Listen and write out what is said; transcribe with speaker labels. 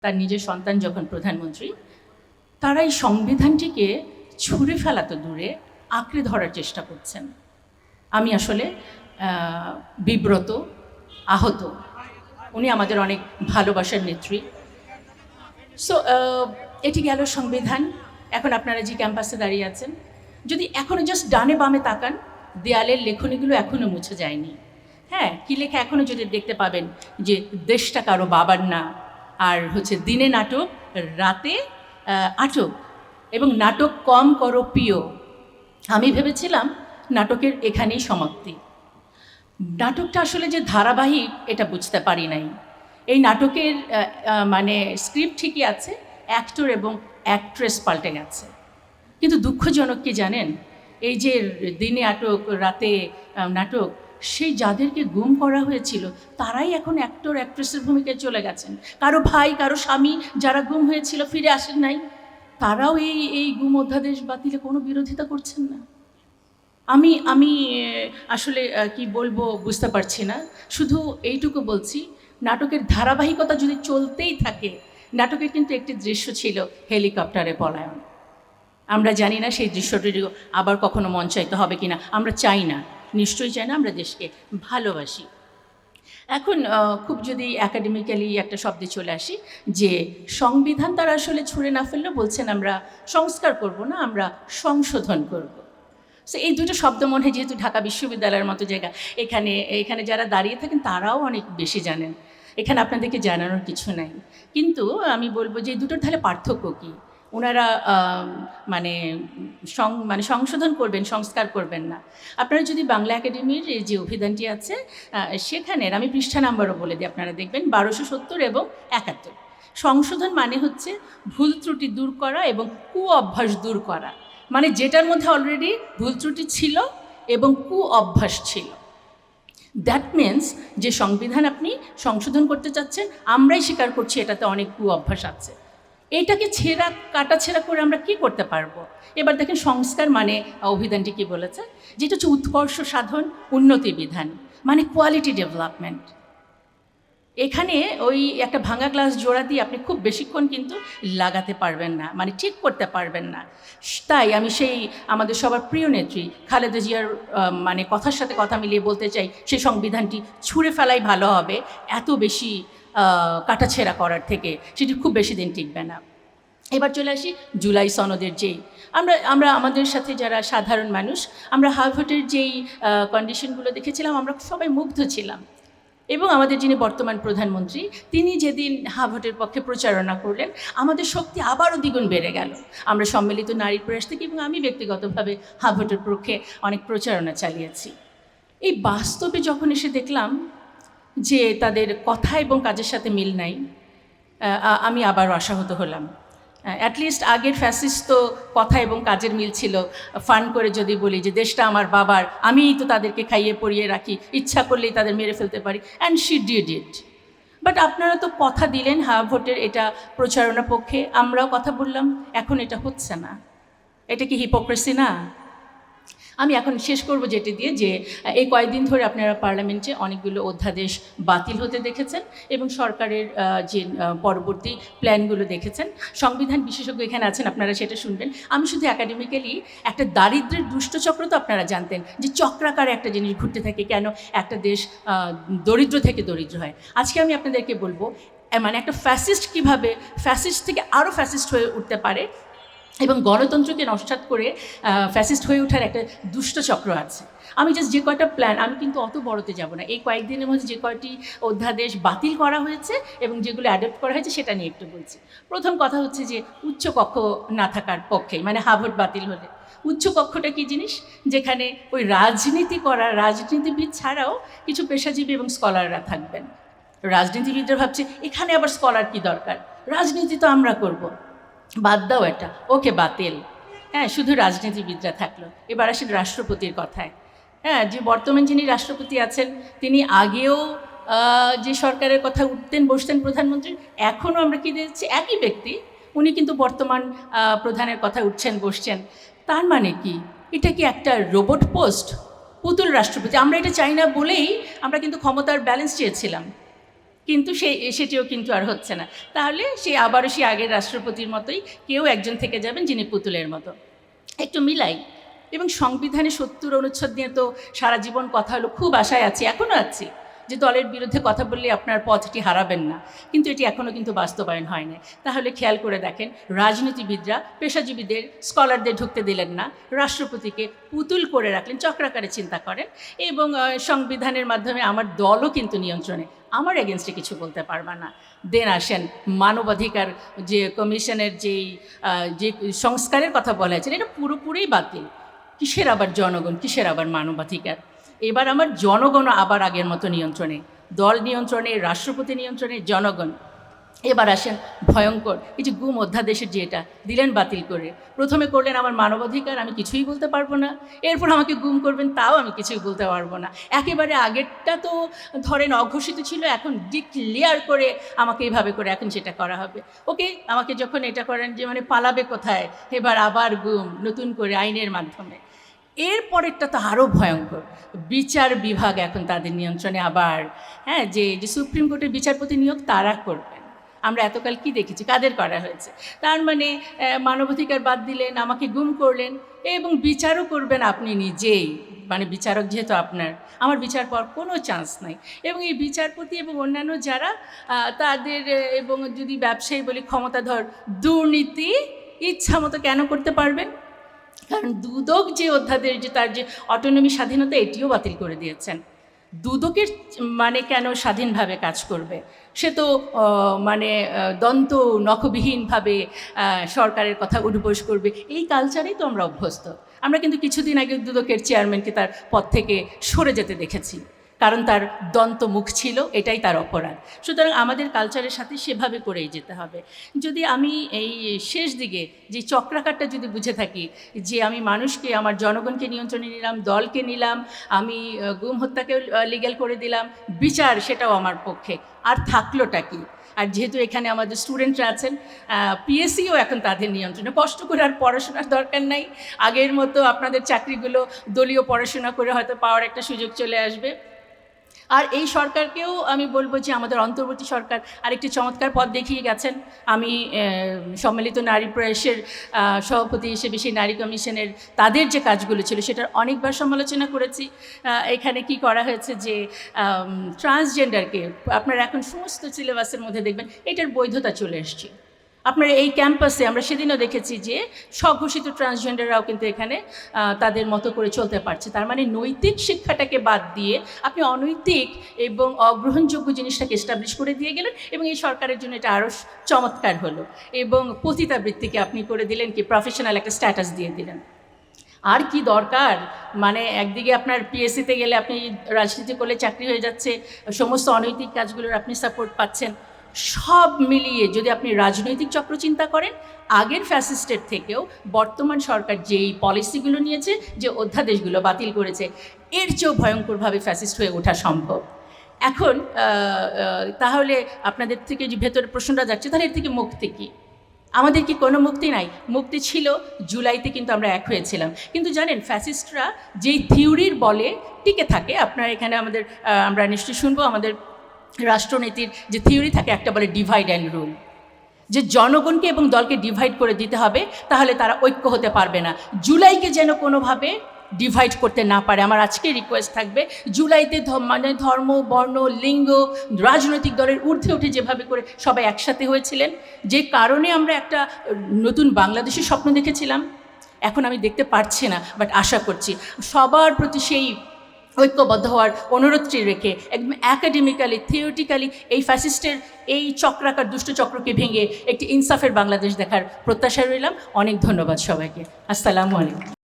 Speaker 1: তার নিজের সন্তান যখন প্রধানমন্ত্রী, তারা এই সংবিধানটিকে ছুঁড়ে ফেলা তো দূরে আঁকড়ে ধরার চেষ্টা করছেন। আমি আসলে বিব্রত, আহত। উনি আমাদের অনেক ভালোবাসার নেত্রী। সো এটি গেল সংবিধান। এখন আপনারা যে ক্যাম্পাসে দাঁড়িয়ে আছেন, যদি এখনও জাস্ট ডানে বামে তাকান, দেয়ালের লেখনীগুলো এখনও মুছে যায়নি। হ্যাঁ, কী লেখা এখনও যদি দেখতে পাবেন যে দেশটা কারো বাবার না, আর হচ্ছে দিনে নাটক, রাতে আটক, এবং নাটক কম করো প্রিয়। আমি ভেবেছিলাম নাটকের এখানেই সমাপ্তি। নাটকটা আসলে যে ধারাবাহিক এটা বুঝতে পারি নাই। এই নাটকের মানে স্ক্রিপ্ট ঠিকই আছে, অ্যাক্টর এবং অ্যাক্ট্রেস পাল্টে গেছে। কিন্তু দুঃখজনক কি জানেন, এই যে দিনে নাটক রাতে নাটক, সেই যাদেরকে গুম করা হয়েছিল তারাই এখন অ্যাক্টর অ্যাক্ট্রেসের ভূমিকায় চলে গেছেন। কারো ভাই, কারো স্বামী যারা গুম হয়েছিল ফিরে আসেন নাই, তারাও এই গুম অধ্যাদেশ বাতিলে কোনো বিরোধিতা করছেন না। আমি আসলে কি বলবো বুঝতে পারছি না। শুধু এইটুকু বলছি, নাটকের ধারাবাহিকতা যদি চলতেই থাকে, নাটকের কিন্তু একটি দৃশ্য ছিল হেলিকপ্টারে পলায়ন। আমরা জানি না সেই দৃশ্যটিও আবার কখনো মঞ্চায়িত হবে কি না। আমরা চাই না, নিশ্চয়ই চাই না, আমরা দেশকে ভালোবাসি। এখন খুব যদি অ্যাকাডেমিক্যালি একটা শব্দে চলে আসি, যে সংবিধান তারা আসলে ছুঁড়ে না ফেললেও বলছেন আমরা সংস্কার করব না, আমরা সংশোধন করব। সো এই দুটো শব্দ মনে হয়, যেহেতু ঢাকা বিশ্ববিদ্যালয়ের মতো জায়গা, এখানে যারা দাঁড়িয়ে থাকেন তারাও অনেক বেশি জানেন। এখানে আপনাদেরকে জানানোর কিছু নাই। কিন্তু আমি বলবো যে এই দুটোর তাহলে পার্থক্য কী। ওনারা মানে সংশোধন করবেন, সংস্কার করবেন না। আপনারা যদি বাংলা একাডেমির এই যে অভিধানটি আছে, সেখানের আমি পৃষ্ঠা নাম্বারও বলে দিই, আপনারা দেখবেন 1270 এবং 71। সংশোধন মানে হচ্ছে ভুল ত্রুটি দূর করা এবং অভ্যাস দূর করা। মানে যেটার মধ্যে অলরেডি ভুল ত্রুটি ছিল এবং অভ্যাস ছিল। দ্যাট মিনস যে সংবিধান আপনি সংশোধন করতে চাচ্ছেন, আমরাই স্বীকার করছি এটাতে অনেক অভ্যাস আছে। এইটাকে কাটাছেঁড়া করে আমরা কি করতে পারবো? এবার দেখেন, সংস্কার মানে অভিধানটি কি বলেছে, যেটা হচ্ছে উৎকর্ষ সাধন, উন্নতি বিধান, মানে কোয়ালিটি ডেভেলপমেন্ট। এখানে ওই একটা ভাঙা গ্লাস জোড়া দিয়ে আপনি খুব বেশিক্ষণ কিন্তু লাগাতে পারবেন না, মানে ঠিক করতে পারবেন না। তাই আমি সেই আমাদের সবার প্রিয় নেত্রী খালেদা জিয়ার মানে কথার সাথে কথা মিলিয়ে বলতে চাই, সেই সংবিধানটি ছুঁড়ে ফেলাই ভালো হবে, এত বেশি কাটাছেঁড়া করার থেকে সেটি খুব বেশি দিন টিকবে না। এবার চলে আসি জুলাই সনদের যেই আমরা আমাদের সাথে যারা সাধারণ মানুষ, আমরা হার্ভার্ডের যেই কন্ডিশনগুলো দেখেছিলাম, আমরা সবাই মুগ্ধ ছিলাম। এবং আমাদের যিনি বর্তমান প্রধানমন্ত্রী, তিনি যেদিন হার্ভার্ডের পক্ষে প্রচারণা করলেন, আমাদের শক্তি আবারও দ্বিগুণ বেড়ে গেল। আমরা সম্মিলিত নারীর প্রয়াস থেকে, এবং আমি ব্যক্তিগতভাবে হার্ভার্ডের পক্ষে অনেক প্রচারণা চালিয়েছি। এই বাস্তবে যখন এসে দেখলাম যে তাদের কথা এবং কাজের সাথে মিল নাই, আমি আবারও আশাহত হলাম। অ্যাটলিস্ট আগের ফ্যাসিস্ট তো কথা এবং কাজের মিল ছিল। ফান করে যদি বলি যে দেশটা আমার বাবার, আমিই তো তাদেরকে খাইয়ে পরিয়ে রাখি, ইচ্ছা করলেই তাদের মেরে ফেলতে পারি, and she did it. But আপনারা তো কথা দিলেন ভোটের এটা প্রচারণা পক্ষে, আমরাও কথা বললাম, এখন এটা হচ্ছে না। এটা কি হিপোক্রেসি না? আমি এখন শেষ করব যেটি দিয়ে, যে এই কয়েকদিন ধরে আপনারা পার্লামেন্টে অনেকগুলো অধ্যাদেশ বাতিল হতে দেখেছেন এবং সরকারের যে পরবর্তী প্ল্যানগুলো দেখেছেন। সংবিধান বিশেষজ্ঞ এখানে আছেন, আপনারা সেটা শুনবেন। আমি শুধু একাডেমিক্যালি একটা দারিদ্র্যের দুষ্টচক্র তো আপনারা জানতেন, যে চক্রাকারে একটা জিনিস ঘুরতে থাকে, কেন একটা দেশ দরিদ্র থেকে দরিদ্র হয়। আজকে আমি আপনাদেরকে বলবো, মানে একটা ফ্যাসিস্ট কীভাবে ফ্যাসিস্ট থেকে আরও ফ্যাসিস্ট হয়ে উঠতে পারে, এবং গণতন্ত্রকে নস্যাৎ করে ফ্যাসিস্ট হয়ে ওঠার একটা দুষ্ট চক্র আছে। আমি জাস্ট যে কয়টা প্ল্যান, আমি কিন্তু অত বড়তে যাব না, এই কয়েকদিনের মধ্যে যে কয়টি অধ্যাদেশ বাতিল করা হয়েছে এবং যেগুলো অ্যাডপ্ট করা হয়েছে সেটা নিয়ে একটু বলছি। প্রথম কথা হচ্ছে যে উচ্চকক্ষ না থাকার পক্ষে, মানে হার্ভার্ড বাতিল হলে উচ্চকক্ষটা কী জিনিস, যেখানে ওই রাজনীতিবিদ ছাড়াও কিছু পেশাজীবী এবং স্কলাররা থাকবেন। রাজনীতিবিদরা ভাবছে এখানে আবার স্কলার কী দরকার, রাজনীতি তো আমরা করব, বাদ দাও এটা, ওকে বাতিল। হ্যাঁ, শুধু রাজনীতিবিদরা থাকলো। এবার আসেন রাষ্ট্রপতির কথায়। হ্যাঁ, যে বর্তমান যিনি রাষ্ট্রপতি আছেন, তিনি আগেও যে সরকারের কথা উঠতেন বসতেন প্রধানমন্ত্রী, এখনও আমরা কি দেখছি একই ব্যক্তি, উনি কিন্তু বর্তমান প্রধানের কথা উঠছেন বসছেন। তার মানে কি, এটা কি একটা রোবট পোস্ট, পুতুল রাষ্ট্রপতি? আমরা এটা চাই না বলেই আমরা কিন্তু ক্ষমতার ব্যালেন্স চেয়েছিলাম। কিন্তু সেটিও কিন্তু আর হচ্ছে না। তাহলে আবারও আগের রাষ্ট্রপতির মতোই কেউ একজন থেকে যাবেন যিনি পুতুলের মতো। একটু মিলাই। এবং সংবিধানে ৭০ অনুচ্ছেদ নিয়ে তো সারা জীবন কথা হলো, খুব আশায় আছি, এখনও আছি যে দলের বিরুদ্ধে কথা বললে আপনার পথটি হারাবেন না, কিন্তু এটি এখনও কিন্তু বাস্তবায়ন হয় না। তাহলে খেয়াল করে দেখেন, রাজনীতিবিদরা, পেশাজীবীদের, স্কলারদের ঢুকতে দিলেন না, রাষ্ট্রপতিকে পুতুল করে রাখলেন, চক্রাকারে চিন্তা করেন, এবং সংবিধানের মাধ্যমে আমার দলও কিন্তু নিয়ন্ত্রণে, আমার এগেনস্টে কিছু বলতে পারবা না। দেন আসেন মানবাধিকার যে কমিশনের যে সংস্কারের কথা বলা হয়েছিল, এটা পুরোপুরি বাতিল। কিসের আবার জনগণ, কিসের আবার মানবাধিকার? এবার আমার জনগণও আবার আগের মতো নিয়ন্ত্রণে, দল নিয়ন্ত্রণে, রাষ্ট্রপতি নিয়ন্ত্রণে, জনগণ। এবার আসেন ভয়ঙ্কর এই যে গুম অধ্যাদেশের যেটা দিলেন বাতিল করে, প্রথমে করলেন আমার মানবাধিকার, আমি কিছুই বলতে পারবো না, এরপর আমাকে গুম করবেন, তাও আমি কিছুই বলতে পারবো না। একেবারে আগেরটা তো ধরেন অঘোষিত ছিল, এখন ডিক্লেয়ার করে আমাকে এইভাবে করে এখন সেটা করা হবে। ওকে, আমাকে যখন এটা করেন যে মানে পালাবে কোথায়, এবার আবার গুম নতুন করে আইনের মাধ্যমে। এরপরেরটা তো আরও ভয়ঙ্কর, বিচার বিভাগ এখন তাদের নিয়ন্ত্রণে আবার। হ্যাঁ, যে সুপ্রিম কোর্টের বিচারপতি নিয়োগ তারা করবেন। আমরা এতকাল কি দেখেছি, কাদের করা হয়েছে? তার মানে মানবাধিকার বাদ দিলেন, আমাকে গুম করলেন, এবং বিচারও করবেন আপনি নিজেই, মানে বিচারক যেহেতু আপনার, আমার বিচার পাওয়ার কোনো চান্স নাই। এবং এই বিচারপতি এবং অন্যান্য যারা তাদের, এবং যদি ব্যবসায়ী বলি ক্ষমতাধর, দুর্নীতি ইচ্ছা মতো কেন করতে পারবেন? কারণ দুদক যে অধ্যাদেশ, যে তার যে অটোনমি, স্বাধীনতা, এটিও বাতিল করে দিয়েছেন। দুদকের মানে কেন স্বাধীনভাবে কাজ করবে? সে তো মানে দন্ত নখবিহীনভাবে সরকারের কথা উঠবোস করবে। এই কালচারেই তো আমরা অভ্যস্ত। আমরা কিন্তু কিছুদিন আগে দুদকের চেয়ারম্যানকে তার পদ থেকে সরে যেতে দেখেছি, কারণ তার দন্ত মুখ ছিল, এটাই তার অপরাধ। সুতরাং আমাদের কালচারের সাথে সেভাবে করেই যেতে হবে। যদি আমি এই শেষ দিকে যে চক্রাকারটা যদি বুঝে থাকি, যে আমি মানুষকে, আমার জনগণকে নিয়ন্ত্রণে নিলাম, দলকে নিলাম, আমি গুম হত্যাকেও লিগ্যাল করে দিলাম, বিচার সেটাও আমার পক্ষে, আর থাকলোটা কি? আর যেহেতু এখানে আমাদের স্টুডেন্টরা আছেন, পিএসসিও এখন তাদের নিয়ন্ত্রণে, কষ্ট করে আর পড়াশোনার দরকার নাই। আগের মতো আপনাদের চাকরিগুলো দলীয় পড়াশোনা করে হয়তো পাওয়ার একটা সুযোগ চলে আসবে। আর এই সরকারকেও আমি বলবো যে আমাদের অন্তর্বর্তী সরকার আরেকটি চমৎকার পথ দেখিয়ে গেছেন। আমি সম্মিলিত নারী প্রয়াসের সভাপতি হিসেবে সেই নারী কমিশনের তাদের যে কাজগুলো ছিল সেটার অনেকবার সমালোচনা করেছি। এখানে কি করা হয়েছে যে ট্রান্সজেন্ডারকে আপনারা এখন সমস্ত সিলেবাসের মধ্যে দেখবেন এটার বৈধতা চলে এসছে। আপনার এই ক্যাম্পাসে আমরা সেদিনও দেখেছি যে স্বঘোষিত ট্রান্সজেন্ডাররাও কিন্তু এখানে তাদের মতো করে চলতে পারছে। তার মানে নৈতিক শিক্ষাটাকে বাদ দিয়ে আপনি অনৈতিক এবং অগ্রহণযোগ্য জিনিসটাকে এস্টাবলিশ করে দিয়ে গেলেন, এবং এই সরকারের জন্য এটা আরও চমৎকার হলো। এবং পতিতাবৃত্তিকে আপনি করে দিলেন কি প্রফেশনাল একটা স্ট্যাটাস দিয়ে দিলেন। আর কি দরকার? মানে একদিকে আপনার পিএসসিতে গেলে আপনি রাজনীতি করলে চাকরি হয়ে যাচ্ছে, সমস্ত অনৈতিক কাজগুলোর আপনি সাপোর্ট পাচ্ছেন। সব মিলিয়ে যদি আপনি রাজনৈতিক চক্র চিন্তা করেন, আগের ফ্যাসিস্টের থেকেও বর্তমান সরকার যেই পলিসিগুলো নিয়েছে, যে অধ্যাদেশগুলো বাতিল করেছে, এর চেয়েও ভয়ঙ্করভাবে ফ্যাসিস্ট হয়ে ওঠা সম্ভব। এখন তাহলে আপনাদের থেকে যে ভেতরে প্রশ্নটা যাচ্ছে, তাহলে এর থেকে মুক্তি কী? আমাদের কি কোনো মুক্তি নাই? মুক্তি ছিল, জুলাইতে কিন্তু আমরা এক হয়েছিলাম। কিন্তু জানেন, ফ্যাসিস্টরা যেই থিওরির বলে টিকে থাকে, আপনার এখানে আমাদের আমরা নিশ্চয়ই শুনবো, আমাদের রাষ্ট্রনীতির যে থিওরি থাকে, একটা বলে ডিভাইড অ্যান্ড রুল, যে জনগণকে এবং দলকে ডিভাইড করে দিতে হবে, তাহলে তারা ঐক্য হতে পারবে না। জুলাইকে যেন কোনোভাবে ডিভাইড করতে না পারে। আমার আজকে রিকোয়েস্ট থাকবে, জুলাইতে মানে ধর্ম, বর্ণ, লিঙ্গ, রাজনৈতিক দলের ঊর্ধ্বে উঠে যেভাবে করে সবাই একসাথে হয়েছিলেন, যে কারণে আমরা একটা নতুন বাংলাদেশের স্বপ্ন দেখেছিলাম, এখন আমি দেখতে পারছি না, বাট আশা করছি সবার প্রতি সেই ঐক্যবদ্ধ হওয়ার অনুরোধটি রেখে একদম অ্যাকাডেমিক্যালি, থিওরিটিক্যালি এই ফ্যাসিস্টের এই চক্রাকার দুষ্ট চক্রকে ভেঙে একটি ইনসাফের বাংলাদেশ দেখার প্রত্যাশা রইলাম। অনেক ধন্যবাদ সবাইকে। আসসালামু আলাইকুম।